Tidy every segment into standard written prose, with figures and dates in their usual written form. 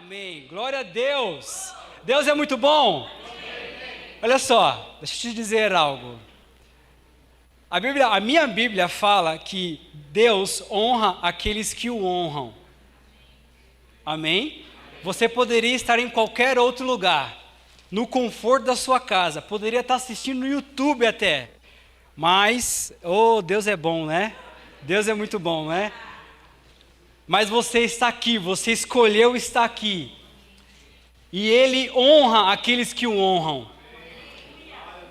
Amém. Glória a Deus. Deus é muito bom. Olha só, deixa eu te dizer algo. A minha Bíblia fala que Deus honra aqueles que o honram. Amém? Você poderia estar em qualquer outro lugar, no conforto da sua casa, poderia estar assistindo no YouTube até. Mas, Deus é bom, né? Deus é muito bom, né? Mas você está aqui, você escolheu estar aqui. E Ele honra aqueles que o honram.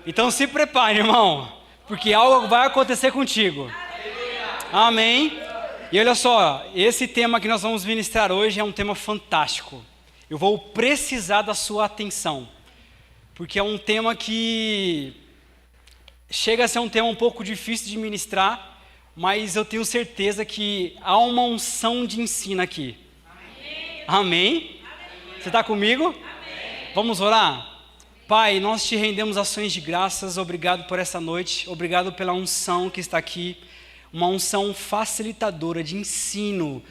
Então se prepare, irmão, porque algo vai acontecer contigo. Amém? E olha só, esse tema que nós vamos ministrar hoje é um tema fantástico. Eu vou precisar da sua atenção, porque é um tema que chega a ser um tema um pouco difícil de ministrar, mas eu tenho certeza que há uma unção de ensino aqui. Amém? Amém? Você está comigo? Amém. Vamos orar? Pai, nós te rendemos ações de graças, obrigado por essa noite, obrigado pela unção que está aqui, uma unção facilitadora de ensino,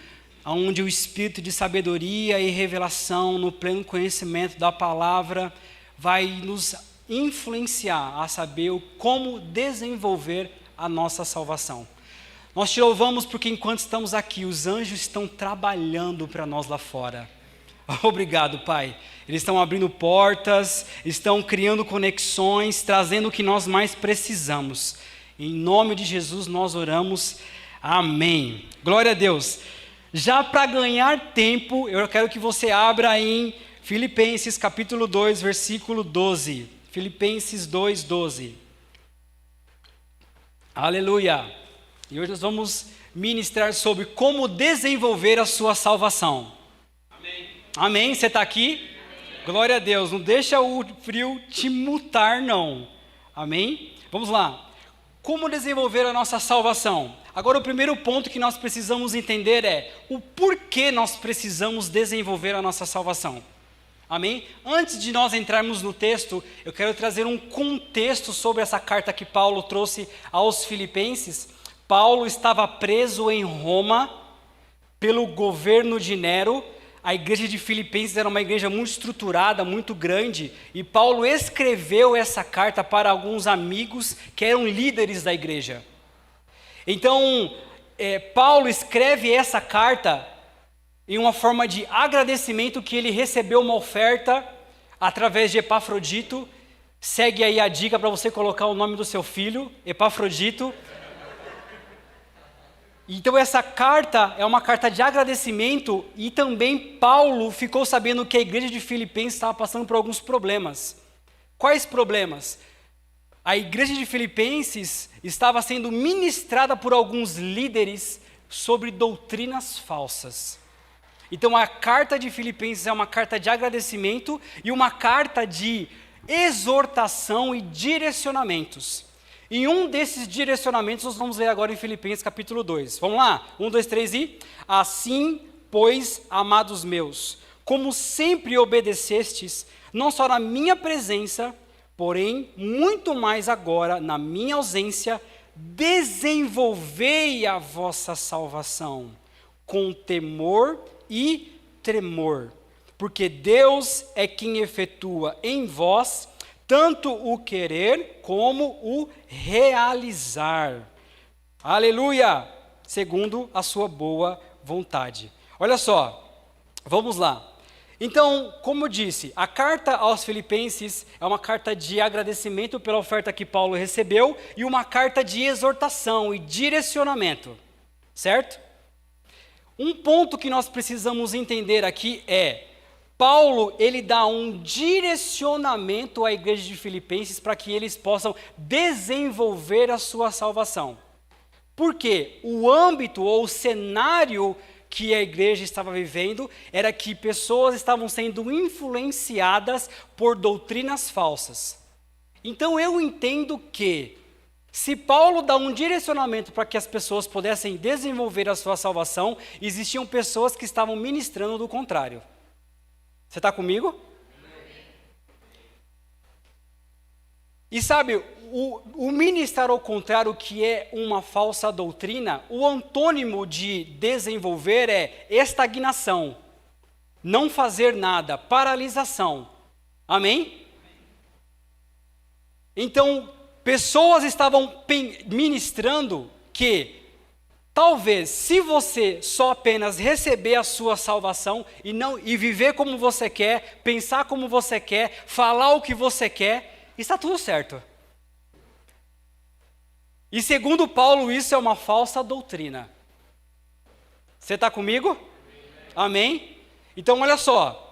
onde o espírito de sabedoria e revelação no pleno conhecimento da palavra vai nos influenciar a saber como desenvolver a nossa salvação. Nós te louvamos porque enquanto estamos aqui, os anjos estão trabalhando para nós lá fora. Obrigado, Pai. Eles estão abrindo portas, estão criando conexões, trazendo o que nós mais precisamos. Em nome de Jesus nós oramos. Amém. Glória a Deus. Já para ganhar tempo, eu quero que você abra em Filipenses capítulo 2, versículo 12. Filipenses 2, 12. Aleluia. E hoje nós vamos ministrar sobre como desenvolver a sua salvação. Amém. Amém? Você está aqui? Amém. Glória a Deus. Não deixa o frio te mutar, não. Amém? Vamos lá. Como desenvolver a nossa salvação? Agora, o primeiro ponto que nós precisamos entender é o porquê nós precisamos desenvolver a nossa salvação. Amém? Antes de nós entrarmos no texto, eu quero trazer um contexto sobre essa carta que Paulo trouxe aos Filipenses. Paulo estava preso em Roma pelo governo de Nero. A igreja de Filipenses era uma igreja muito estruturada, muito grande, e Paulo escreveu essa carta para alguns amigos que eram líderes da igreja. Então, Paulo escreve essa carta em uma forma de agradecimento que ele recebeu uma oferta através de Epafrodito. Segue aí a dica para você colocar o nome do seu filho, Epafrodito. Então essa carta é uma carta de agradecimento e também Paulo ficou sabendo que a igreja de Filipenses estava passando por alguns problemas. Quais problemas? A igreja de Filipenses estava sendo ministrada por alguns líderes sobre doutrinas falsas. Então a carta de Filipenses é uma carta de agradecimento e uma carta de exortação e direcionamentos. Em um desses direcionamentos, nós vamos ler agora em Filipenses capítulo 2. Vamos lá? 1, 2, 3 e... Assim, pois, amados meus, como sempre obedecestes, não só na minha presença, porém, muito mais agora, na minha ausência, desenvolvei a vossa salvação, com temor e tremor, porque Deus é quem efetua em vós tanto o querer como o realizar. Aleluia! Segundo a sua boa vontade. Olha só, vamos lá. Então, como eu disse, a carta aos Filipenses é uma carta de agradecimento pela oferta que Paulo recebeu e uma carta de exortação e direcionamento, certo? Um ponto que nós precisamos entender aqui é Paulo, ele dá um direcionamento à igreja de Filipenses para que eles possam desenvolver a sua salvação. Por quê? O âmbito ou o cenário que a igreja estava vivendo era que pessoas estavam sendo influenciadas por doutrinas falsas. Então eu entendo que se Paulo dá um direcionamento para que as pessoas pudessem desenvolver a sua salvação, existiam pessoas que estavam ministrando do contrário. Você está comigo? E sabe, o ministrar ao contrário, que é uma falsa doutrina, o antônimo de desenvolver é estagnação. Não fazer nada, paralisação. Amém? Então, pessoas estavam ministrando que talvez, se você só apenas receber a sua salvação e viver como você quer, pensar como você quer, falar o que você quer, está tudo certo. E segundo Paulo, isso é uma falsa doutrina. Você está comigo? Amém? Então, olha só.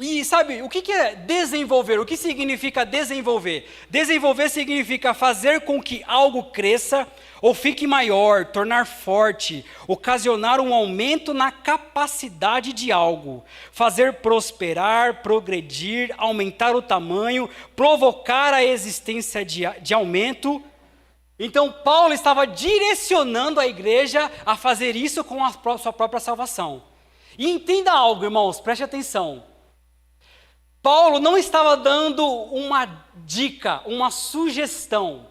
E sabe, o que é desenvolver? O que significa desenvolver? Desenvolver significa fazer com que algo cresça ou fique maior, tornar forte, ocasionar um aumento na capacidade de algo, fazer prosperar, progredir, aumentar o tamanho, provocar a existência de aumento. Então, Paulo estava direcionando a igreja a fazer isso com a sua própria salvação. E entenda algo, irmãos, preste atenção. Paulo não estava dando uma dica, uma sugestão.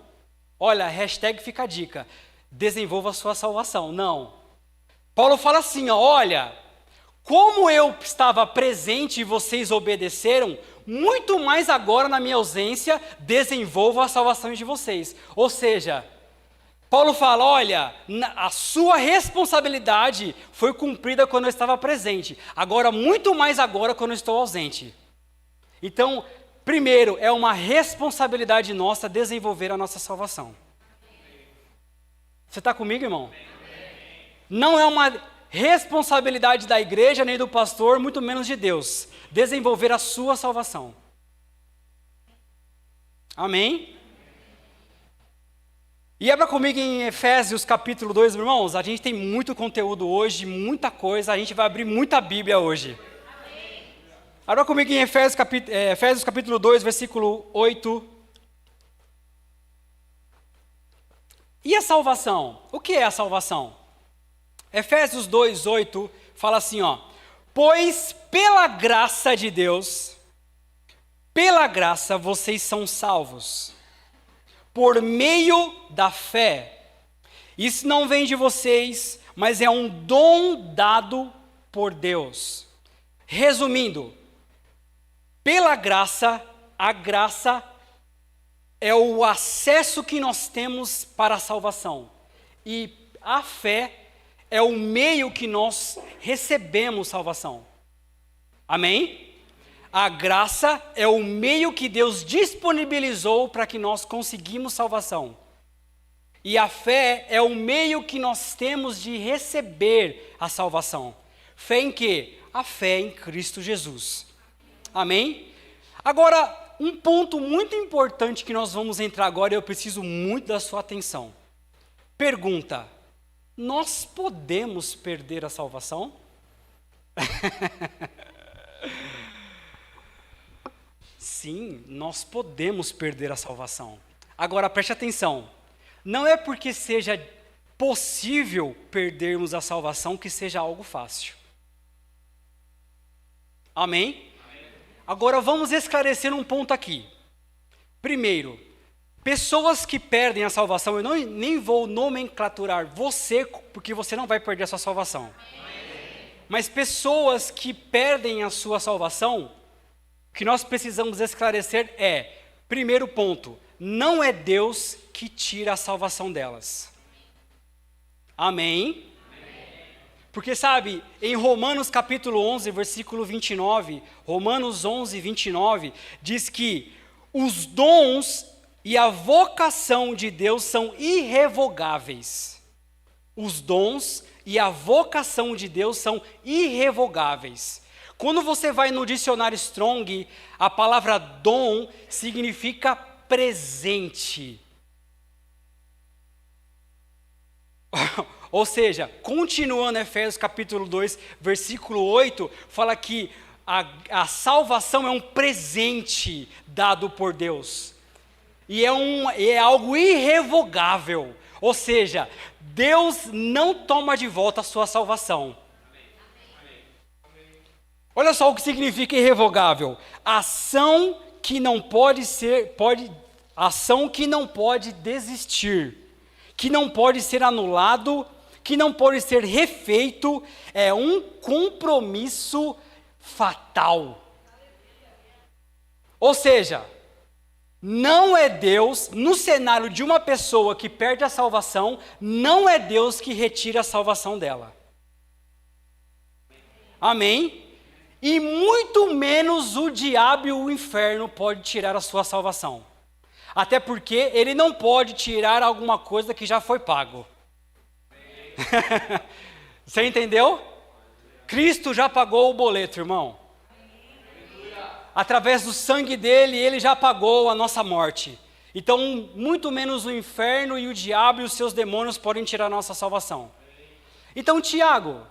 Olha, hashtag fica a dica. Desenvolva a sua salvação. Não. Paulo fala assim, ó, olha, como eu estava presente e vocês obedeceram, muito mais agora na minha ausência, desenvolvam a salvação de vocês. Ou seja, Paulo fala, olha, a sua responsabilidade foi cumprida quando eu estava presente. Agora, muito mais agora quando eu estou ausente. Então, primeiro, é uma responsabilidade nossa desenvolver a nossa salvação. Você está comigo, irmão? Não é uma responsabilidade da igreja, nem do pastor, muito menos de Deus, desenvolver a sua salvação. Amém? E abra comigo em Efésios capítulo 2, irmãos. A gente tem muito conteúdo hoje, muita coisa, a gente vai abrir muita Bíblia hoje. Abra comigo em Efésios capítulo 2, versículo 8. E a salvação? O que é a salvação? Efésios 2, 8 fala assim, ó. Pois pela graça de Deus, pela graça vocês são salvos, por meio da fé. Isso não vem de vocês, mas é um dom dado por Deus. Resumindo, pela graça, a graça é o acesso que nós temos para a salvação. E a fé é o meio que nós recebemos salvação. Amém? A graça é o meio que Deus disponibilizou para que nós conseguimos salvação. E a fé é o meio que nós temos de receber a salvação. Fé em quê? A fé em Cristo Jesus. Amém? Agora, um ponto muito importante que nós vamos entrar agora, e eu preciso muito da sua atenção. Pergunta: nós podemos perder a salvação? Sim, nós podemos perder a salvação. Agora, preste atenção. Não é porque seja possível perdermos a salvação que seja algo fácil. Amém? Agora vamos esclarecer um ponto aqui. Primeiro, pessoas que perdem a salvação, eu nem vou nomenclaturar você, porque você não vai perder a sua salvação. Mas pessoas que perdem a sua salvação, o que nós precisamos esclarecer é, primeiro ponto, não é Deus que tira a salvação delas. Amém? Porque sabe, em Romanos capítulo 11, versículo 29, Romanos 11, 29, diz que os dons e a vocação de Deus são irrevogáveis. Os dons e a vocação de Deus são irrevogáveis. Quando você vai no dicionário Strong, a palavra dom significa presente. Ou seja, continuando Efésios capítulo 2, versículo 8, fala que a salvação é um presente dado por Deus. E é algo irrevogável. Ou seja, Deus não toma de volta a sua salvação. Olha só o que significa irrevogável. Ação que não pode desistir, que não pode ser anulado, que não pode ser refeito, é um compromisso fatal. Ou seja, não é Deus, no cenário de uma pessoa que perde a salvação, não é Deus que retira a salvação dela. Amém? E muito menos o diabo e o inferno pode tirar a sua salvação. Até porque ele não pode tirar alguma coisa que já foi pago. Você entendeu? Cristo já pagou o boleto, irmão. Através do sangue dele, ele já pagou a nossa morte. Então, muito menos o inferno e o diabo e os seus demônios podem tirar a nossa salvação. Então, Tiago,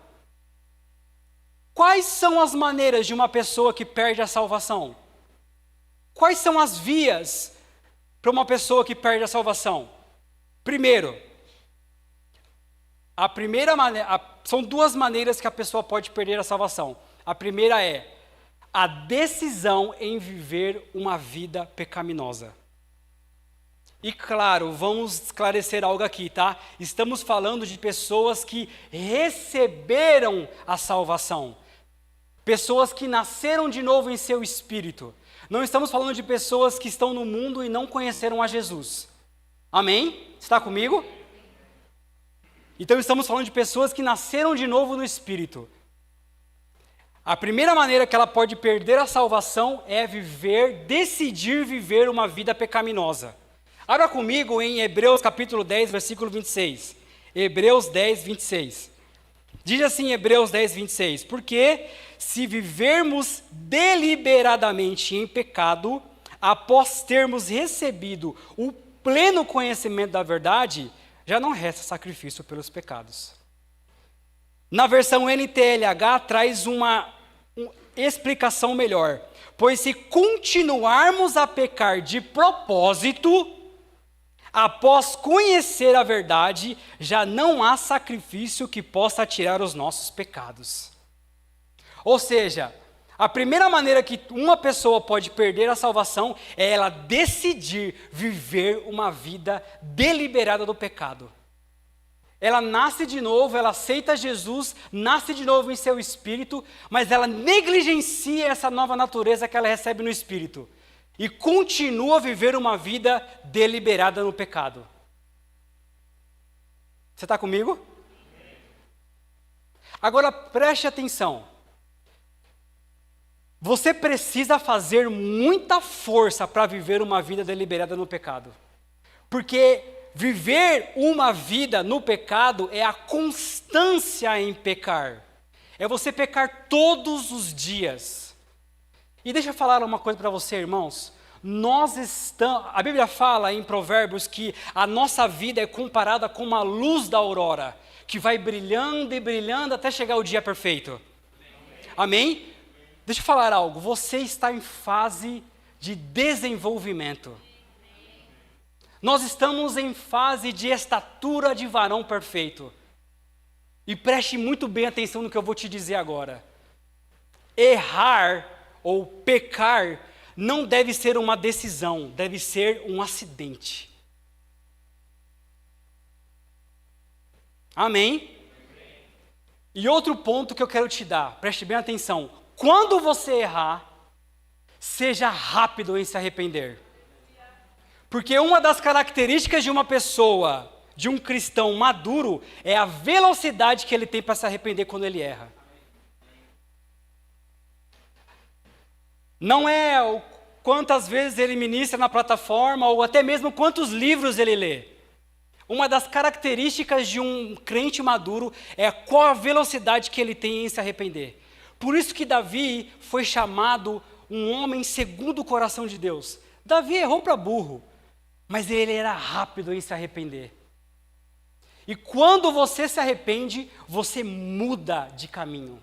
quais são as maneiras de uma pessoa que perde a salvação? Quais são as vias para uma pessoa que perde a salvação? Primeiro, são duas maneiras que a pessoa pode perder a salvação. A primeira é a decisão em viver uma vida pecaminosa. E claro, vamos esclarecer algo aqui, tá? Estamos falando de pessoas que receberam a salvação. Pessoas que nasceram de novo em seu espírito. Não estamos falando de pessoas que estão no mundo e não conheceram a Jesus. Amém? Está comigo? Então estamos falando de pessoas que nasceram de novo no espírito. A primeira maneira que ela pode perder a salvação é decidir viver uma vida pecaminosa. Abra comigo em Hebreus capítulo 10, versículo 26. Hebreus 10, 26. Diz assim Hebreus 10, 26. Porque se vivermos deliberadamente em pecado, após termos recebido o pleno conhecimento da verdade, já não resta sacrifício pelos pecados. Na versão NTLH traz uma explicação melhor. Pois se continuarmos a pecar de propósito, após conhecer a verdade, já não há sacrifício que possa tirar os nossos pecados. Ou seja, a primeira maneira que uma pessoa pode perder a salvação é ela decidir viver uma vida deliberada do pecado. Ela nasce de novo, ela aceita Jesus, nasce de novo em seu espírito, mas ela negligencia essa nova natureza que ela recebe no espírito e continua a viver uma vida deliberada no pecado. Você está comigo? Agora preste atenção. Você precisa fazer muita força para viver uma vida deliberada no pecado. Porque viver uma vida no pecado é a constância em pecar. É você pecar todos os dias. E deixa eu falar uma coisa para você, irmãos. A Bíblia fala em Provérbios que a nossa vida é comparada com uma luz da aurora, que vai brilhando e brilhando até chegar o dia perfeito. Amém? Deixa eu falar algo. Você está em fase de desenvolvimento. Nós estamos em fase de estatura de varão perfeito. E preste muito bem atenção no que eu vou te dizer agora. Errar ou pecar não deve ser uma decisão, deve ser um acidente. Amém? E outro ponto que eu quero te dar, preste bem atenção. Quando você errar, seja rápido em se arrepender. Porque uma das características de uma pessoa, de um cristão maduro, é a velocidade que ele tem para se arrepender quando ele erra. Não é quantas vezes ele ministra na plataforma, ou até mesmo quantos livros ele lê. Uma das características de um crente maduro é qual a velocidade que ele tem em se arrepender. Por isso que Davi foi chamado um homem segundo o coração de Deus. Davi errou para burro, mas ele era rápido em se arrepender. E quando você se arrepende, você muda de caminho.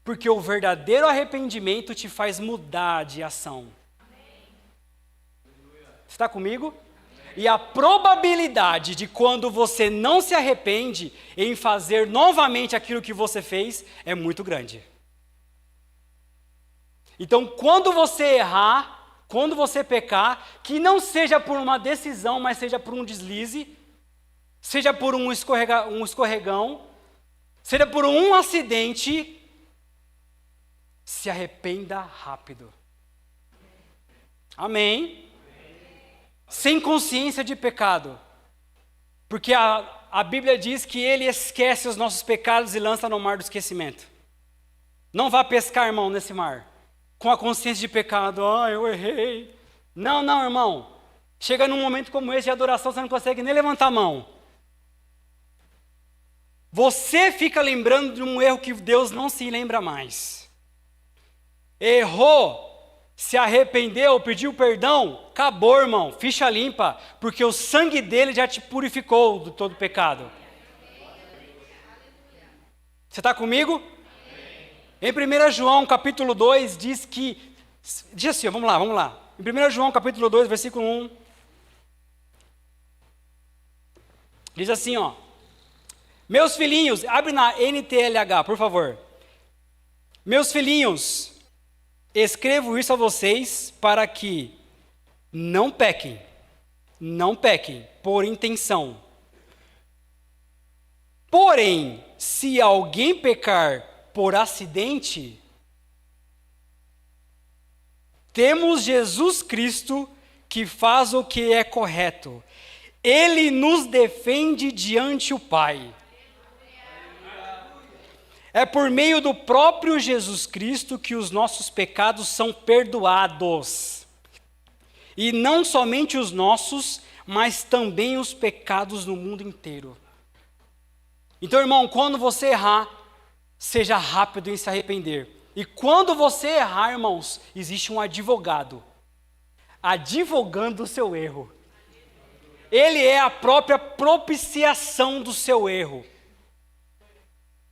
Porque o verdadeiro arrependimento te faz mudar de ação. Está comigo? E a probabilidade de quando você não se arrepende em fazer novamente aquilo que você fez é muito grande. Então, quando você errar, quando você pecar, que não seja por uma decisão, mas seja por um deslize, seja por um escorregão, seja por um acidente, se arrependa rápido. Amém? Sem consciência de pecado. Porque a Bíblia diz que Ele esquece os nossos pecados e lança no mar do esquecimento. Não vá pescar, irmão, nesse mar, com a consciência de pecado. Eu errei. Não, irmão. Chega num momento como esse de adoração, você não consegue nem levantar a mão. Você fica lembrando de um erro que Deus não se lembra mais. Errou, se arrependeu, pediu perdão, acabou, irmão, ficha limpa, porque o sangue dele já te purificou de todo pecado. Você está comigo? Em 1 João capítulo 2 diz assim, vamos lá. Em 1 João capítulo 2, versículo 1, diz assim, meus filhinhos, abre na NTLH, por favor. Meus filhinhos, escrevo isso a vocês para que não pequem por intenção. Porém, se alguém pecar por acidente, temos Jesus Cristo que faz o que é correto. Ele nos defende diante o Pai. É por meio do próprio Jesus Cristo que os nossos pecados são perdoados. E não somente os nossos, mas também os pecados no mundo inteiro. Então, irmão, quando você errar, seja rápido em se arrepender. E quando você errar, irmãos, existe um advogado, advogando o seu erro. Ele é a própria propiciação do seu erro.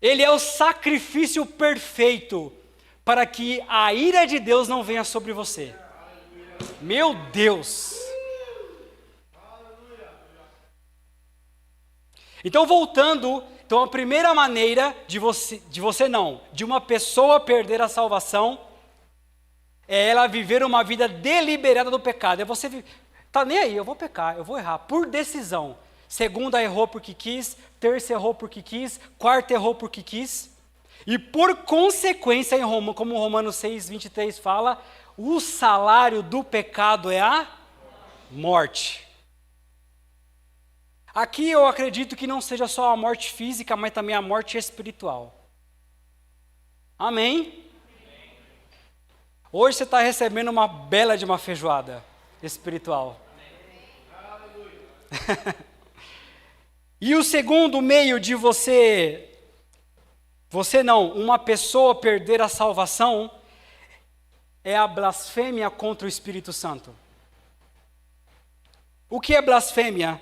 Ele é o sacrifício perfeito para que a ira de Deus não venha sobre você. Meu Deus! Então, voltando, a primeira maneira de uma pessoa perder a salvação é ela viver uma vida deliberada do pecado. É você, tá nem aí, eu vou pecar, eu vou errar, por decisão. Segunda errou porque quis, terça errou porque quis, quarta errou porque quis. E por consequência, como Romanos 6, 23 fala, o salário do pecado é a morte. Aqui eu acredito que não seja só a morte física, mas também a morte espiritual. Amém? Hoje você está recebendo uma bela de uma feijoada espiritual. E o segundo meio de uma pessoa perder a salvação, é a blasfêmia contra o Espírito Santo. O que é blasfêmia?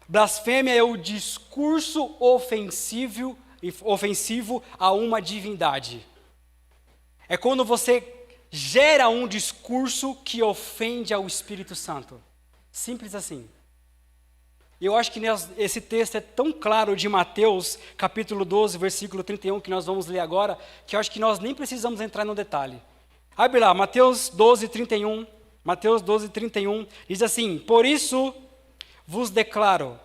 Blasfêmia é o discurso ofensivo a uma divindade. É quando você gera um discurso que ofende ao Espírito Santo. Simples assim. Eu acho que esse texto é tão claro de Mateus, capítulo 12, versículo 31, que nós vamos ler agora, que eu acho que nós nem precisamos entrar no detalhe. Abre lá, Mateus 12, 31. Mateus 12, 31, diz assim: por isso vos declaro,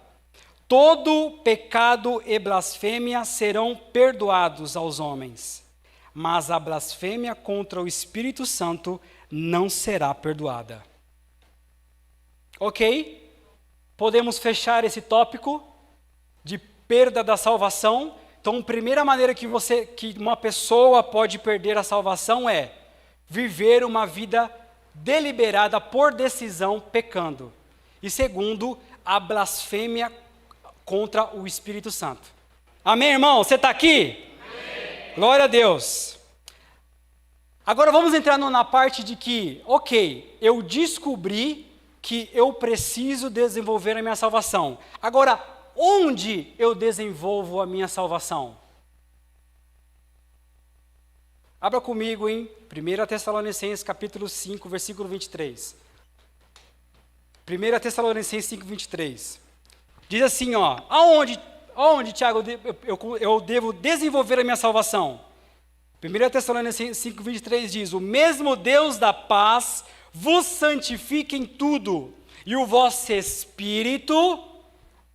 todo pecado e blasfêmia serão perdoados aos homens, mas a blasfêmia contra o Espírito Santo não será perdoada. Ok? Podemos fechar esse tópico de perda da salvação. Então, a primeira maneira que uma pessoa pode perder a salvação é viver uma vida deliberada por decisão pecando. E segundo, a blasfêmia contra o Espírito Santo. Amém, irmão? Você está aqui? Amém. Glória a Deus. Agora vamos entrar na parte de que, ok, eu descobri que eu preciso desenvolver a minha salvação. Agora, onde eu desenvolvo a minha salvação? Abra comigo em 1 Tessalonicenses capítulo 5, versículo 23. 1 Tessalonicenses 5, 23. Diz assim, aonde, Tiago, eu devo desenvolver a minha salvação? 1 Tessalonicenses 5, 23 diz: o mesmo Deus da paz vos santifique em tudo, e o vosso espírito,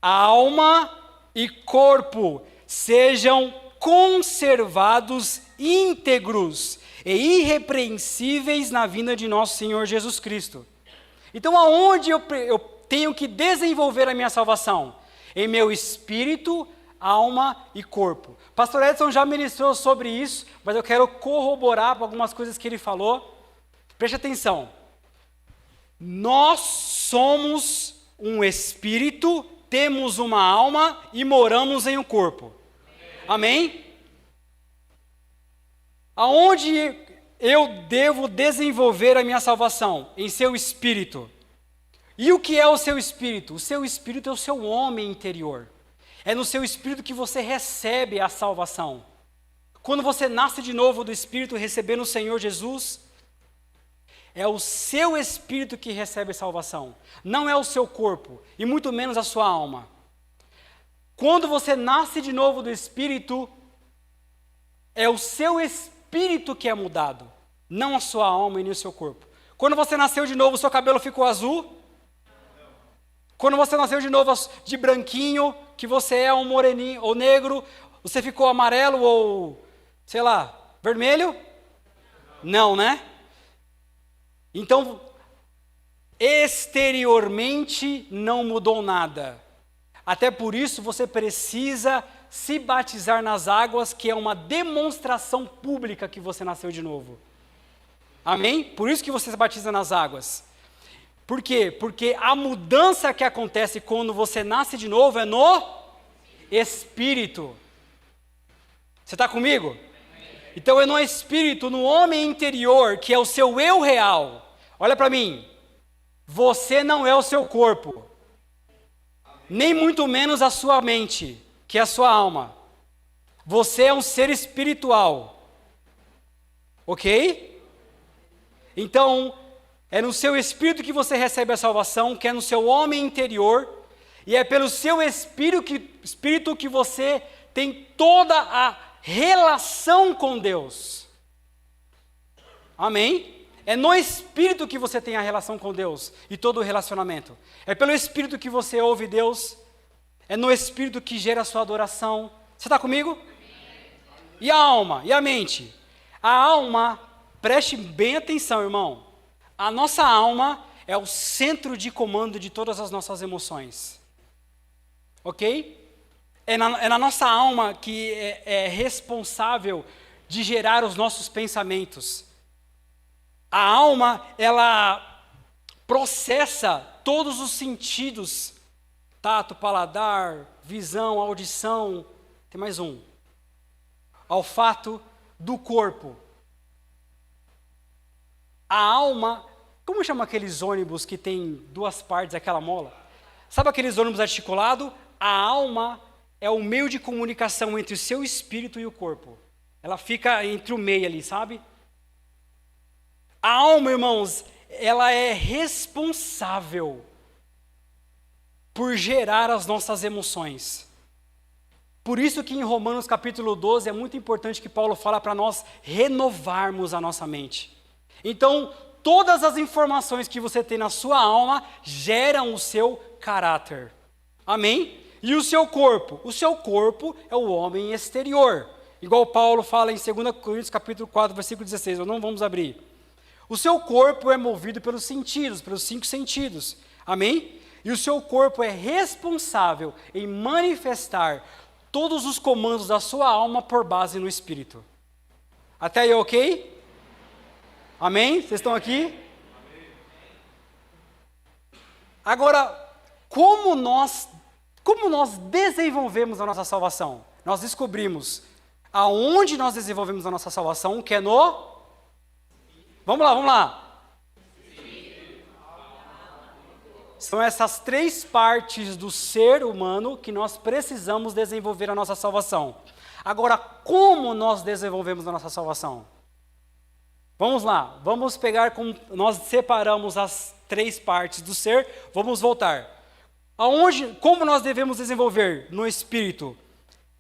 alma e corpo sejam conservados íntegros e irrepreensíveis na vinda de nosso Senhor Jesus Cristo. Então, aonde eu tenho que desenvolver a minha salvação? Em meu espírito, alma e corpo. Pastor Edson já ministrou sobre isso, mas eu quero corroborar para algumas coisas que ele falou. Preste atenção. Nós somos um espírito, temos uma alma e moramos em um corpo. Amém? Aonde eu devo desenvolver a minha salvação? Em seu espírito. E o que é o seu espírito? O seu espírito é o seu homem interior. É no seu espírito que você recebe a salvação. Quando você nasce de novo do espírito, recebendo o Senhor Jesus, é o seu espírito que recebe a salvação. Não é o seu corpo, e muito menos a sua alma. Quando você nasce de novo do espírito, é o seu espírito que é mudado, não a sua alma e nem o seu corpo. Quando você nasceu de novo, o seu cabelo ficou azul? Quando você nasceu de novo de branquinho, que você é um moreninho ou negro, você ficou amarelo ou, sei lá, vermelho? Não, né? Então, exteriormente não mudou nada. Até por isso você precisa se batizar nas águas, que é uma demonstração pública que você nasceu de novo. Amém? Por isso que você se batiza nas águas. Por quê? Porque a mudança que acontece quando você nasce de novo é no espírito. Você está comigo? Então é no espírito, no homem interior, que é o seu eu real. Olha para mim. Você não é o seu corpo. Nem muito menos a sua mente, que é a sua alma. Você é um ser espiritual. Ok? Então, é no seu espírito que você recebe a salvação, que é no seu homem interior, e é pelo seu espírito que você tem toda a relação com Deus. Amém? É no espírito que você tem a relação com Deus e todo o relacionamento. É pelo espírito que você ouve Deus, é no espírito que gera a sua adoração. Você está comigo? E a alma? E a mente? A alma, preste bem atenção, irmão. A nossa alma é o centro de comando de todas as nossas emoções. Ok? É na nossa alma que é responsável de gerar os nossos pensamentos. A alma, ela processa todos os sentidos. Tato, paladar, visão, audição. Tem mais um. Olfato do corpo. A alma, como chama aqueles ônibus que tem duas partes, aquela mola? Sabe aqueles ônibus articulados? A alma é o meio de comunicação entre o seu espírito e o corpo. Ela fica entre o meio ali, sabe? A alma, irmãos, ela é responsável por gerar as nossas emoções. Por isso que em Romanos capítulo 12 é muito importante que Paulo fala para nós renovarmos a nossa mente. Então, todas as informações que você tem na sua alma geram o seu caráter. Amém? E o seu corpo? O seu corpo é o homem exterior. Igual Paulo fala em 2 Coríntios capítulo 4, versículo 16. Nós não vamos abrir. O seu corpo é movido pelos sentidos, pelos 5 sentidos. Amém? E o seu corpo é responsável em manifestar todos os comandos da sua alma por base no espírito. Até aí, ok? Amém? Vocês estão aqui? Agora, como nós desenvolvemos a nossa salvação? Nós descobrimos aonde nós desenvolvemos a nossa salvação, que é no... Vamos lá. São essas 3 partes do ser humano que nós precisamos desenvolver a nossa salvação. Agora, como nós desenvolvemos a nossa salvação? Vamos lá, vamos pegar como nós separamos as 3 partes do ser, vamos voltar. Como nós devemos desenvolver? No espírito,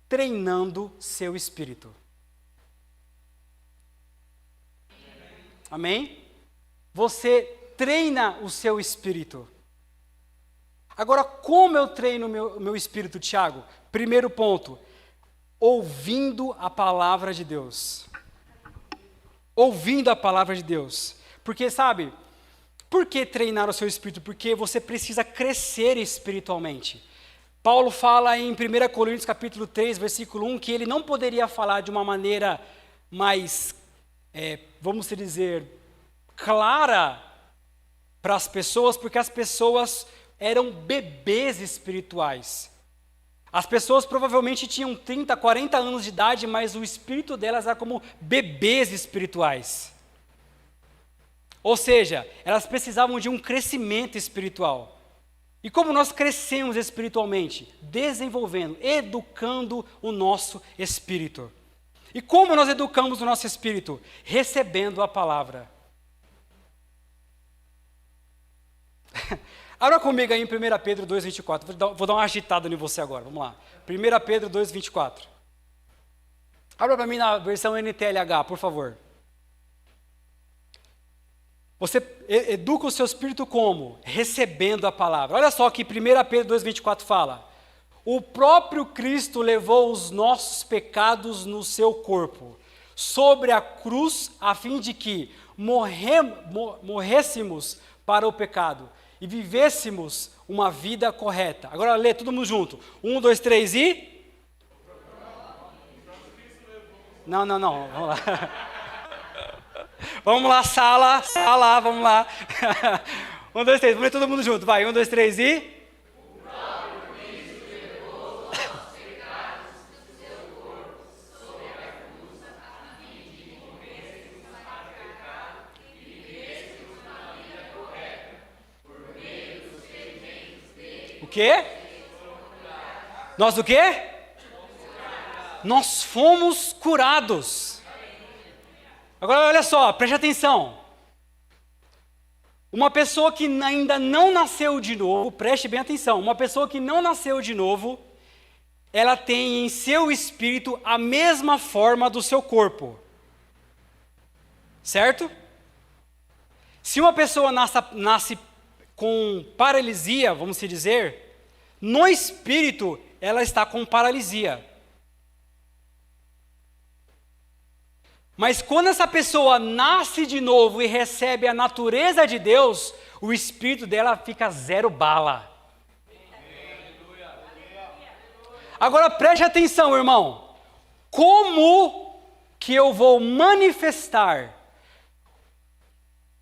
treinando seu espírito. Amém? Você treina o seu espírito. Agora, como eu treino o meu espírito, Tiago? Primeiro ponto, ouvindo a palavra de Deus. ouvindo a palavra de Deus. Porque, sabe, por que treinar o seu espírito? Porque você precisa crescer espiritualmente. Paulo fala em 1 Coríntios capítulo 3, versículo 1, que ele não poderia falar de uma maneira mais, vamos dizer, clara para as pessoas, porque as pessoas eram bebês espirituais. As pessoas provavelmente tinham 30, 40 anos de idade, mas o espírito delas era como bebês espirituais. Ou seja, elas precisavam de um crescimento espiritual. E como nós crescemos espiritualmente? Desenvolvendo, educando o nosso espírito. E como nós educamos o nosso espírito? Recebendo a palavra. Abra comigo aí em 1 Pedro 2,24. Vou dar uma agitada em você agora, vamos lá. 1 Pedro 2,24. Abra para mim na versão NTLH, por favor. Você educa o seu espírito como? Recebendo a palavra. Olha só que 1 Pedro 2,24 fala. O próprio Cristo levou os nossos pecados no seu corpo, sobre a cruz, a fim de que morrêssemos para o pecado e vivêssemos uma vida correta. Agora lê todo mundo junto. 1, 2, 3 e... Não, vamos lá. Vamos lá, sala, vamos lá. 1, 2, 3, vamos ler todo mundo junto, vai. 1, 2, 3 e... O próprio Cristo levou os nossos pecados no seu corpo, sobre a cruz, a fim de morrêssemos para o pecado e vivêssemos uma vida correta, por meio dos ferimentos dele. O quê? Nós o quê? Nós fomos curados. Agora olha só, preste atenção. Uma pessoa que ainda não nasceu de novo, preste bem atenção, uma pessoa que não nasceu de novo, ela tem em seu espírito a mesma forma do seu corpo. Certo? Se uma pessoa nasce com paralisia, vamos dizer, no espírito ela está com paralisia. Mas quando essa pessoa nasce de novo e recebe a natureza de Deus, o espírito dela fica zero bala. Agora preste atenção, irmão. Como que eu vou manifestar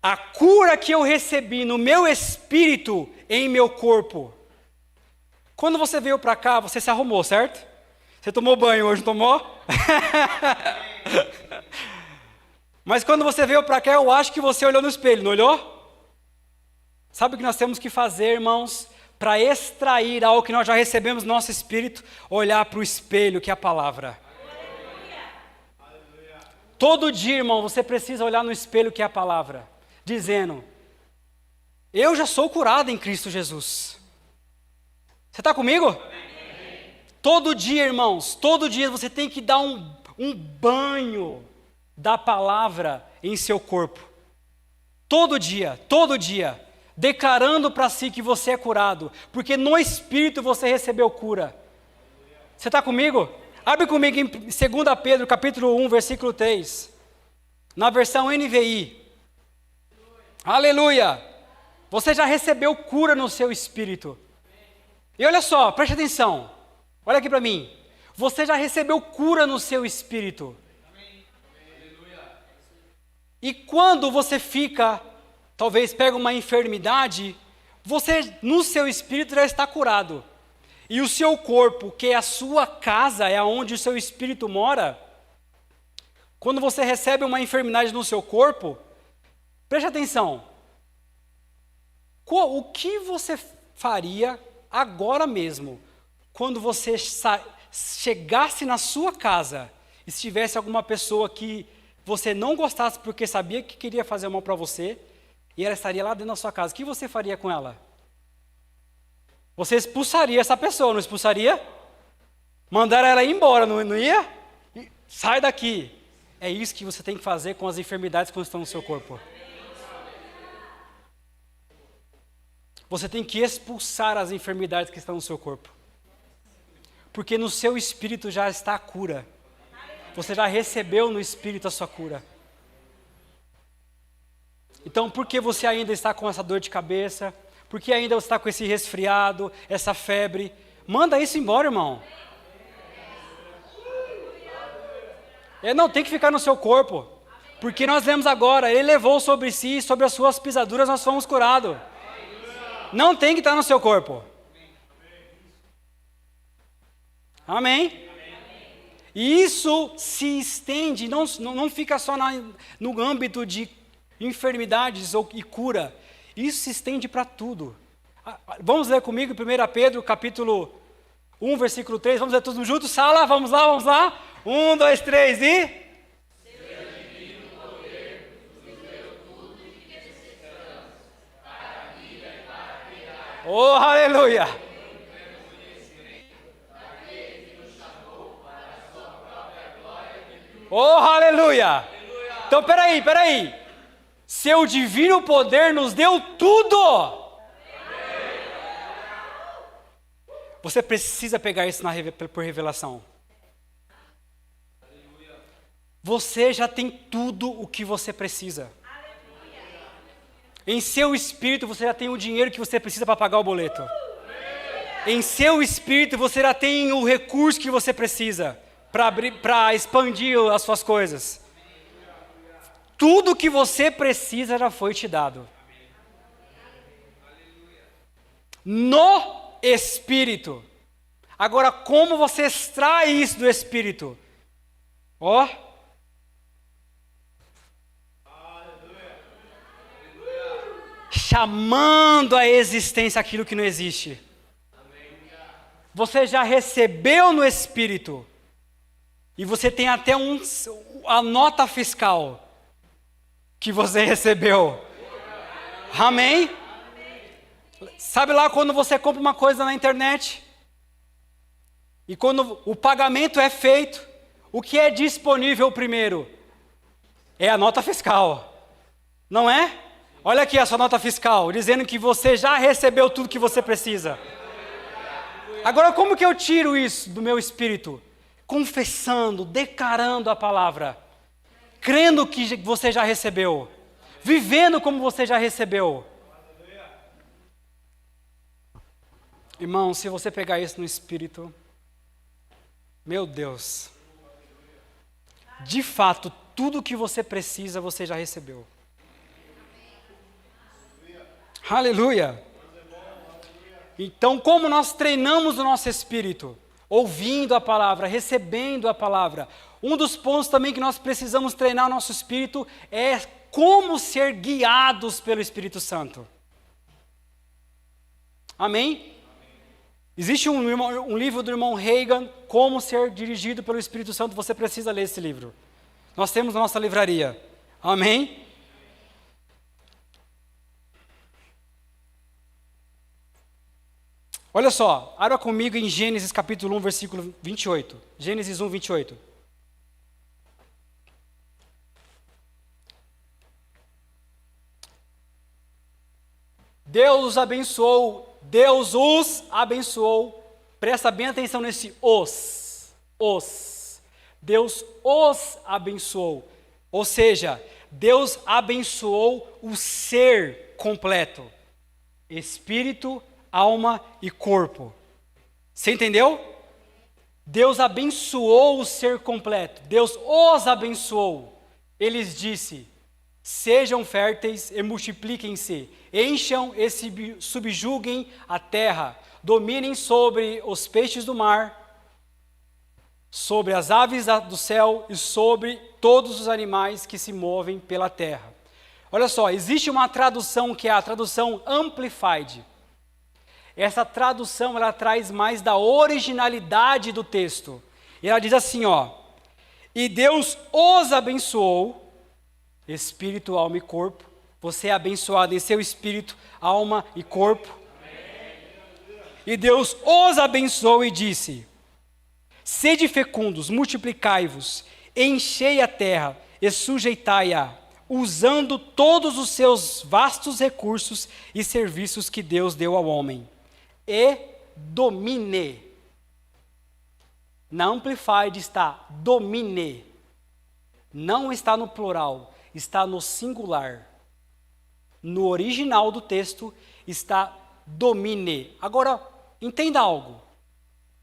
a cura que eu recebi no meu espírito em meu corpo? Quando você veio para cá, você se arrumou, certo? Você tomou banho hoje, não tomou? Mas quando você veio para cá, eu acho que você olhou no espelho, não olhou? Sabe o que nós temos que fazer, irmãos? Para extrair algo que nós já recebemos no nosso espírito, olhar para o espelho, que é a palavra. Aleluia. Todo dia, irmão, você precisa olhar no espelho, que é a palavra, dizendo: eu já sou curado em Cristo Jesus. Você está comigo? Amém. Todo dia, irmãos, todo dia você tem que dar um banho da palavra em seu corpo. Todo dia, declarando para si que você é curado, porque no Espírito você recebeu cura. Você está comigo? Abre comigo em 2 Pedro, capítulo 1, versículo 3, na versão NVI. Aleluia! Você já recebeu cura no seu espírito. E olha só, preste atenção. Olha aqui para mim. Você já recebeu cura no seu espírito. E quando você fica, talvez pega uma enfermidade, você no seu espírito já está curado. E o seu corpo, que é a sua casa, é onde o seu espírito mora, quando você recebe uma enfermidade no seu corpo, preste atenção. O que você faria agora mesmo, quando você chegasse na sua casa e se tivesse alguma pessoa que você não gostasse porque sabia que queria fazer mal para você, e ela estaria lá dentro da sua casa, o que você faria com ela? Você expulsaria essa pessoa, não expulsaria? Mandar ela ir embora, não ia? Sai daqui. É isso que você tem que fazer com as enfermidades que estão no seu corpo. Você tem que expulsar as enfermidades que estão no seu corpo. Porque no seu espírito já está a cura. Você já recebeu no espírito a sua cura. Então, por que você ainda está com essa dor de cabeça? Por que ainda você está com esse resfriado, essa febre? Manda isso embora, irmão. Não, tem que ficar no seu corpo. Porque nós lemos agora, Ele levou sobre si, sobre as suas pisaduras nós fomos curados. Não tem que estar no seu corpo. Amém? E isso se estende, não fica só no âmbito de enfermidades e cura. Isso se estende para tudo. Vamos ler comigo 1 Pedro, capítulo 1, versículo 3. Vamos ler todos juntos? Sala, vamos lá. 1, 2, 3 e... Oh, aleluia! Oh, aleluia! Então, peraí. Seu divino poder nos deu tudo! Você precisa pegar isso por revelação. Você já tem tudo o que você precisa. Em seu espírito você já tem o dinheiro que você precisa para pagar o boleto. Em seu espírito você já tem o recurso que você precisa para expandir as suas coisas. Tudo que você precisa já foi te dado. No espírito. Agora, como você extrai isso do espírito? Chamando à existência aquilo que não existe. Você já recebeu no espírito. E você tem até a nota fiscal que você recebeu. Amém? Sabe lá quando você compra uma coisa na internet? E quando o pagamento é feito, o que é disponível primeiro? É a nota fiscal. Não é? Olha aqui a sua nota fiscal, dizendo que você já recebeu tudo que você precisa. Agora, como que eu tiro isso do meu espírito? Confessando, declarando a palavra, crendo que você já recebeu, vivendo como você já recebeu. Irmão, se você pegar isso no espírito, meu Deus, de fato, tudo que você precisa, você já recebeu. Aleluia! Então, como nós treinamos o nosso espírito? Ouvindo a palavra, recebendo a palavra. Um dos pontos também que nós precisamos treinar o nosso espírito é como ser guiados pelo Espírito Santo. Amém? Existe um livro do irmão Reagan, Como Ser Dirigido pelo Espírito Santo. Você precisa ler esse livro. Nós temos na nossa livraria. Amém? Olha só, abra comigo em Gênesis capítulo 1, versículo 28. Gênesis 1, 28. Deus os abençoou. Presta bem atenção nesse os. Deus os abençoou. Ou seja, Deus abençoou o ser completo. Espírito, alma e corpo. Você entendeu? Deus abençoou o ser completo. Deus os abençoou. Ele disse: sejam férteis e multipliquem-se, encham e subjuguem a terra, dominem sobre os peixes do mar, sobre as aves do céu e sobre todos os animais que se movem pela terra. Olha só, existe uma tradução que é a tradução Amplified. Essa tradução, ela traz mais da originalidade do texto. E ela diz assim, e Deus os abençoou, espírito, alma e corpo. Você é abençoado em seu espírito, alma e corpo. E Deus os abençoou e disse: sede fecundos, multiplicai-vos, enchei a terra e sujeitai-a, usando todos os seus vastos recursos e serviços que Deus deu ao homem. E domine. Na Amplified está domine. Não está no plural, está no singular. No original do texto está domine. Agora, entenda algo.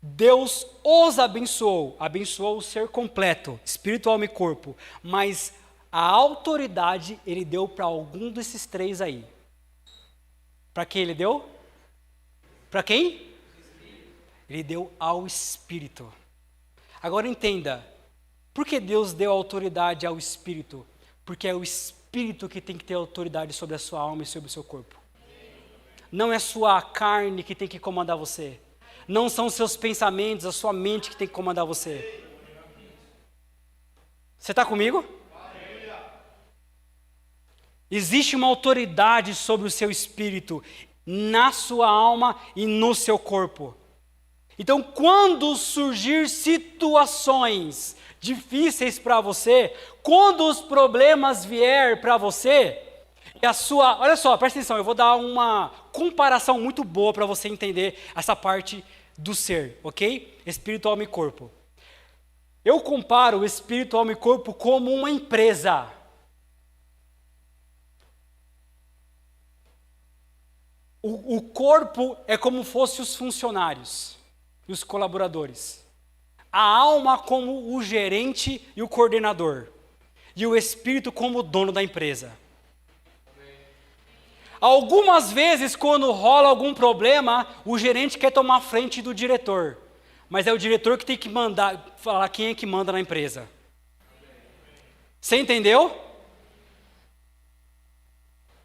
Deus os abençoou o ser completo, espírito, alma e corpo, mas a autoridade ele deu para algum desses três aí. Para quem ele deu? Para quem? Ele deu ao Espírito. Agora entenda, por que Deus deu autoridade ao Espírito? Porque é o Espírito que tem que ter autoridade sobre a sua alma e sobre o seu corpo. Não é sua carne que tem que comandar você. Não são seus pensamentos, a sua mente que tem que comandar você. Você está comigo? Existe uma autoridade sobre o seu espírito, na sua alma e no seu corpo. Então, quando surgir situações difíceis para você, quando os problemas vier para você, e a sua, olha só, presta atenção, eu vou dar uma comparação muito boa para você entender essa parte do ser, ok? Espírito, alma e corpo. Eu comparo o espírito, alma e corpo como uma empresa. O corpo é como fosse os funcionários e os colaboradores. A alma como o gerente e o coordenador. E o espírito como o dono da empresa. Algumas vezes, quando rola algum problema, o gerente quer tomar frente do diretor. Mas é o diretor que tem que mandar, falar quem é que manda na empresa. Você entendeu?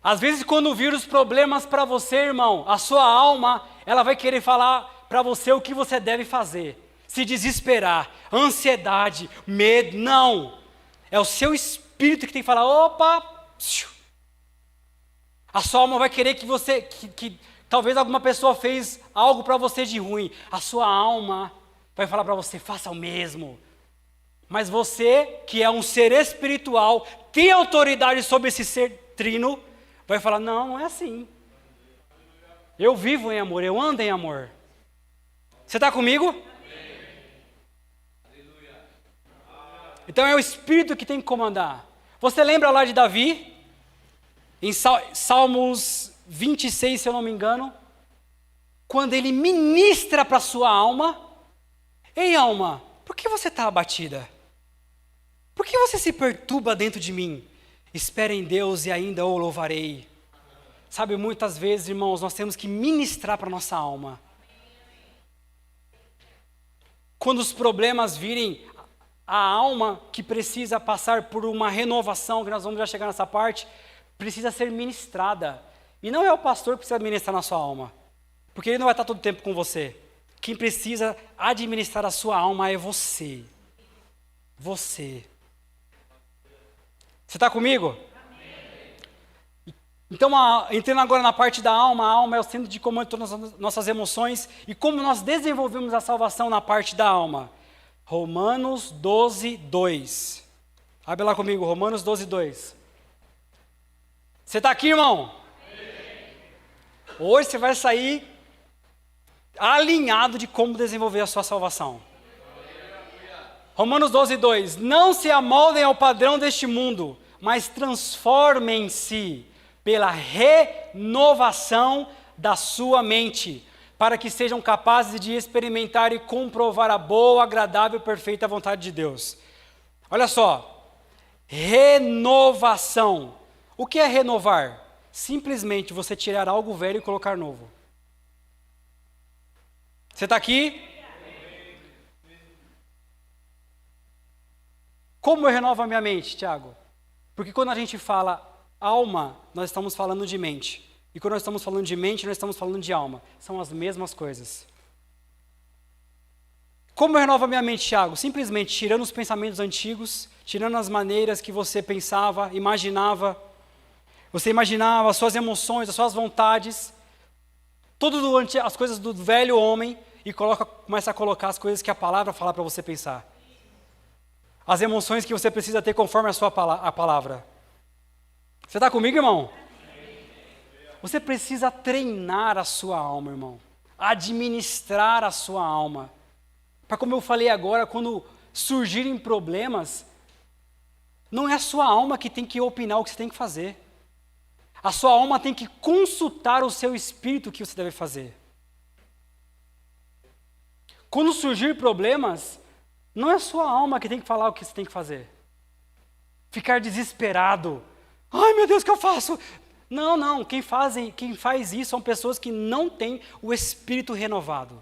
Às vezes, quando vir os problemas para você, irmão, a sua alma, ela vai querer falar para você o que você deve fazer. Se desesperar, ansiedade, medo, não. É o seu espírito que tem que falar, opa, a sua alma vai querer que você, que talvez alguma pessoa fez algo para você de ruim. A sua alma vai falar para você, faça o mesmo. Mas você, que é um ser espiritual, tem autoridade sobre esse ser trino, vai falar, não, não é assim. Eu vivo em amor, eu ando em amor. Você está comigo? Então é o Espírito que tem que comandar. Você lembra lá de Davi? Em Salmos 26, se eu não me engano, quando ele ministra para a sua alma, ei alma, por que você está abatida? Por que você se perturba dentro de mim? Espere em Deus e ainda o louvarei. Sabe, muitas vezes, irmãos, nós temos que ministrar para a nossa alma. Quando os problemas virem, a alma que precisa passar por uma renovação, que nós vamos já chegar nessa parte, precisa ser ministrada. E não é o pastor que precisa ministrar na sua alma, porque ele não vai estar todo o tempo com você. Quem precisa administrar a sua alma é você. Você. Você está comigo? Amém. Então, entrando agora na parte da alma, a alma é o centro de comando de todas as nossas emoções. E como nós desenvolvemos a salvação na parte da alma? Romanos 12, 2. Abre lá comigo, Romanos 12, 2. Você está aqui, irmão? Amém. Hoje você vai sair alinhado de como desenvolver a sua salvação. Romanos 12, 2. Não se amoldem ao padrão deste mundo, mas transformem-se pela renovação da sua mente, para que sejam capazes de experimentar e comprovar a boa, agradável e perfeita vontade de Deus. Olha só, renovação. O que é renovar? Simplesmente você tirar algo velho e colocar novo. Você está aqui? Como eu renovo a minha mente, Tiago? Porque quando a gente fala alma, nós estamos falando de mente. E quando nós estamos falando de mente, nós estamos falando de alma. São as mesmas coisas. Como eu renovo a minha mente, Tiago? Simplesmente tirando os pensamentos antigos, tirando as maneiras que você pensava, imaginava. Você imaginava as suas emoções, as suas vontades, as coisas do velho homem, e começa a colocar as coisas que a palavra fala para você pensar. As emoções que você precisa ter conforme a palavra. Você está comigo, irmão? Você precisa treinar a sua alma, irmão. Administrar a sua alma. Para como eu falei agora, quando surgirem problemas, não é a sua alma que tem que opinar o que você tem que fazer. A sua alma tem que consultar o seu espírito o que você deve fazer. Quando surgir problemas, não é a sua alma que tem que falar o que você tem que fazer. Ficar desesperado. Ai, meu Deus, o que eu faço? Não. Quem faz isso são pessoas que não têm o espírito renovado.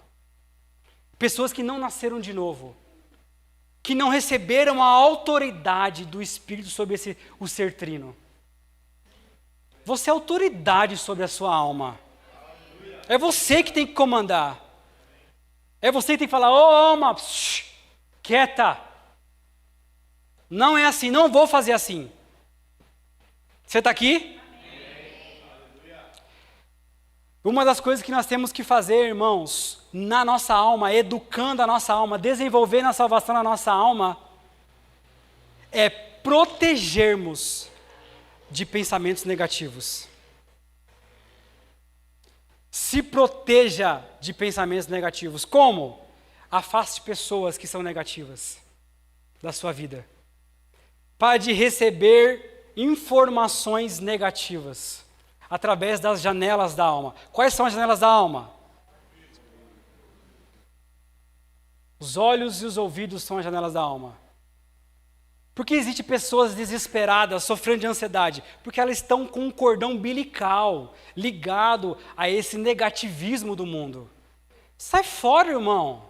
Pessoas que não nasceram de novo. Que não receberam a autoridade do Espírito sobre o ser trino. Você é autoridade sobre a sua alma. É você que tem que comandar. É você que tem que falar, ô alma, quieta. Não é assim, não vou fazer assim. Você está aqui? Uma das coisas que nós temos que fazer, irmãos, na nossa alma, educando a nossa alma, desenvolvendo a salvação na nossa alma, é protegermos de pensamentos negativos. Se proteja de pensamentos negativos. Como? Afaste pessoas que são negativas da sua vida. Pare de receber informações negativas através das janelas da alma. Quais são as janelas da alma? Os olhos e os ouvidos são as janelas da alma. Por que existem pessoas desesperadas, sofrendo de ansiedade? Porque elas estão com um cordão umbilical ligado a esse negativismo do mundo. Sai fora, irmão.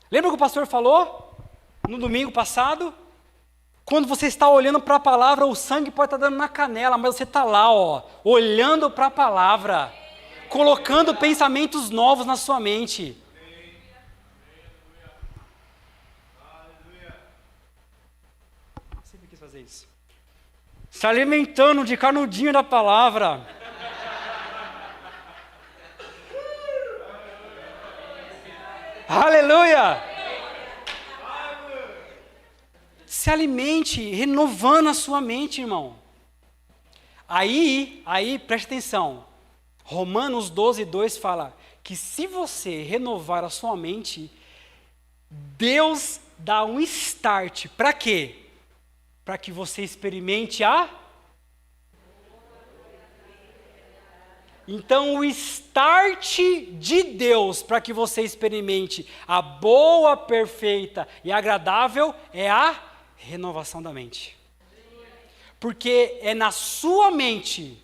Lembra o que o pastor falou no domingo passado? Quando você está olhando para a palavra, o sangue pode estar dando na canela, mas você está lá, olhando para a palavra, colocando pensamentos novos na sua mente. Sempre quis fazer isso. Se alimentando de canudinho da palavra. Aleluia! Se alimente, renovando a sua mente, irmão. Aí, preste atenção. Romanos 12:2 fala que se você renovar a sua mente, Deus dá um start. Para quê? Para que você experimente Então, o start de Deus para que você experimente a boa, perfeita e agradável é a renovação da mente. Porque é na sua mente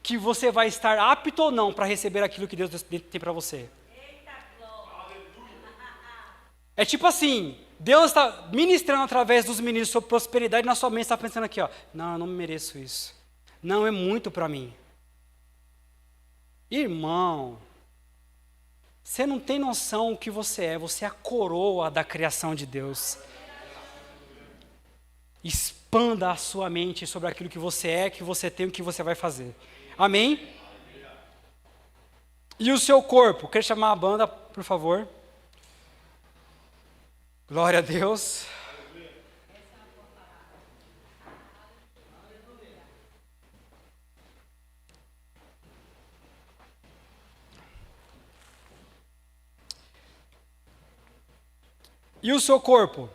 que você vai estar apto ou não para receber aquilo que Deus tem para você. É tipo assim, Deus está ministrando através dos ministros sobre prosperidade, na sua mente está pensando aqui, não, eu não mereço isso. Não, é muito para mim. Irmão, você não tem noção o que você é a coroa da criação de Deus. Expanda a sua mente sobre aquilo que você é, que você tem, o que você vai fazer. Amém? E o seu corpo? Quero chamar a banda, por favor. Glória a Deus. E o seu corpo?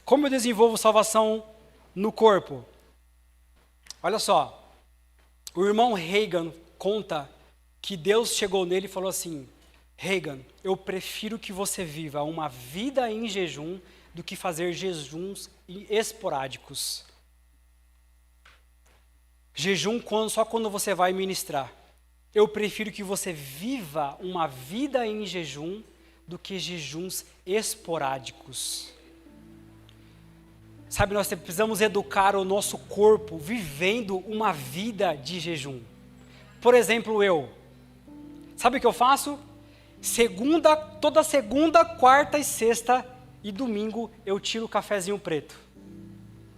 Como eu desenvolvo salvação no corpo? Olha só, o irmão Reagan conta que Deus chegou nele e falou assim, Reagan, eu prefiro que você viva uma vida em jejum do que fazer jejuns esporádicos. Jejum só quando você vai ministrar. Eu prefiro que você viva uma vida em jejum do que jejuns esporádicos. Sabe, nós precisamos educar o nosso corpo vivendo uma vida de jejum. Por exemplo, sabe o que eu faço? Toda segunda, quarta e sexta e domingo eu tiro o cafezinho preto.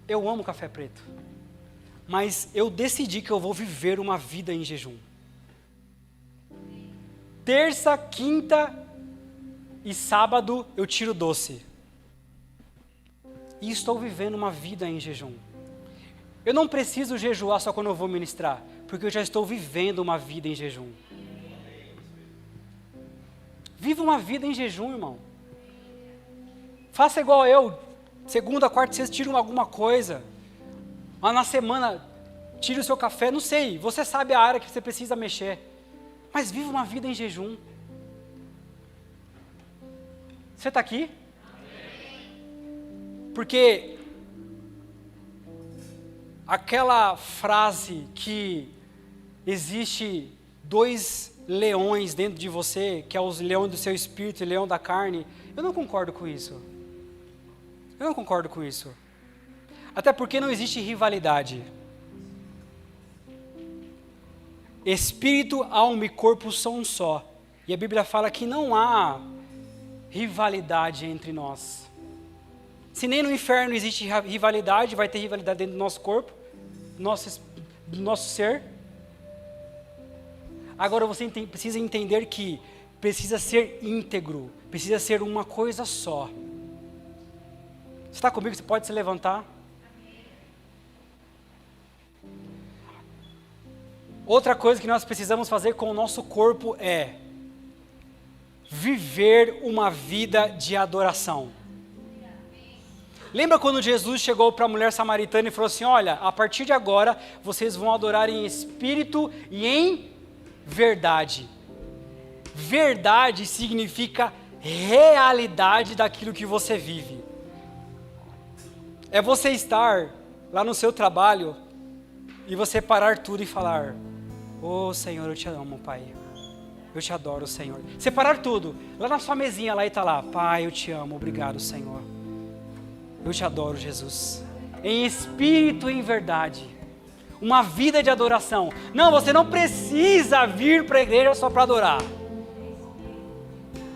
Eu amo café preto. Mas eu decidi que eu vou viver uma vida em jejum. Terça, quinta e sábado eu tiro doce. E estou vivendo uma vida em jejum. Eu não preciso jejuar só quando eu vou ministrar, porque eu já estou vivendo uma vida em jejum. Viva uma vida em jejum, irmão. Faça igual eu. Segunda, quarta e sexta, tira alguma coisa. Mas na semana, tire o seu café, não sei, você sabe a área que você precisa mexer. Mas viva uma vida em jejum. Você está aqui? Porque aquela frase que existe 2 leões dentro de você, que é os leões do seu espírito e leão da carne, eu não concordo com isso. Eu não concordo com isso. Até porque não existe rivalidade. Espírito, alma e corpo são um só. E a Bíblia fala que não há rivalidade entre nós. Se nem no inferno existe rivalidade, vai ter rivalidade dentro do nosso corpo, do nosso ser. Agora você precisa entender que precisa ser íntegro, precisa ser uma coisa só. Você está comigo? Você pode se levantar? Outra coisa que nós precisamos fazer com o nosso corpo é viver uma vida de adoração. Lembra quando Jesus chegou para a mulher samaritana e falou assim: olha, a partir de agora vocês vão adorar em espírito e em verdade. Verdade significa realidade daquilo que você vive. É você estar lá no seu trabalho e você parar tudo e falar: ô Senhor, eu te amo, Pai. Eu te adoro, Senhor. Você parar tudo, lá na sua mesinha lá e tá lá: Pai, eu te amo, obrigado, Senhor. Eu te adoro, Jesus. Em espírito e em verdade. Uma vida de adoração. Não, você não precisa vir para a igreja só para adorar.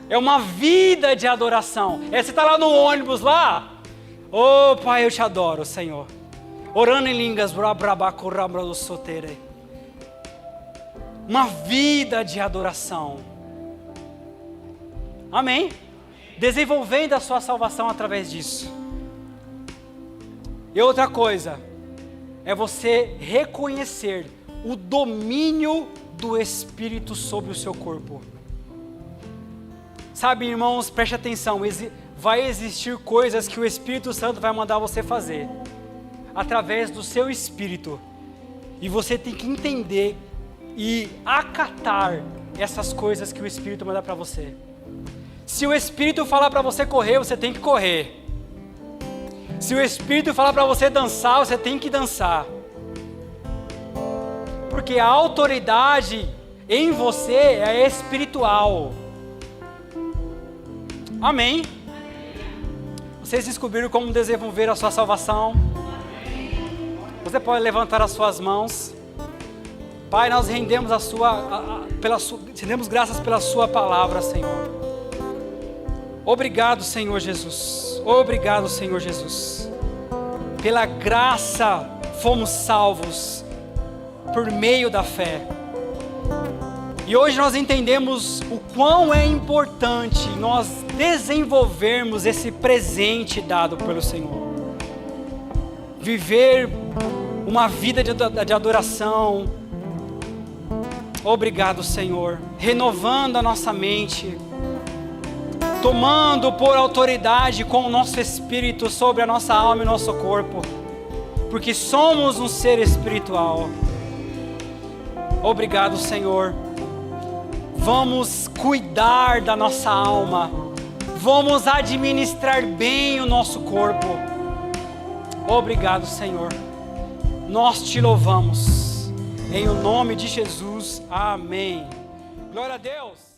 É uma vida de adoração. Você está lá no ônibus lá. Oh, Pai, eu te adoro, Senhor. Orando em línguas. Uma vida de adoração. Amém? Desenvolvendo a sua salvação através disso. E outra coisa, é você reconhecer o domínio do Espírito sobre o seu corpo. Sabe, irmãos, preste atenção, vai existir coisas que o Espírito Santo vai mandar você fazer, através do seu espírito. E você tem que entender e acatar essas coisas que o Espírito manda para você. Se o Espírito falar para você correr, você tem que correr. Se o Espírito falar para você dançar, você tem que dançar. Porque a autoridade em você é espiritual. Amém? Vocês descobriram como desenvolver a sua salvação? Você pode levantar as suas mãos. Pai, nós rendemos rendemos graças pela sua palavra, Senhor. Obrigado, Senhor Jesus. Obrigado, Senhor Jesus. Pela graça fomos salvos por meio da fé. E hoje nós entendemos o quão é importante nós desenvolvermos esse presente dado pelo Senhor. Viver uma vida de adoração. Obrigado, Senhor. Renovando a nossa mente. Tomando por autoridade com o nosso espírito sobre a nossa alma e nosso corpo, porque somos um ser espiritual. Obrigado, Senhor. Vamos cuidar da nossa alma, vamos administrar bem o nosso corpo. Obrigado, Senhor. Nós te louvamos, em o nome de Jesus, amém. Glória a Deus.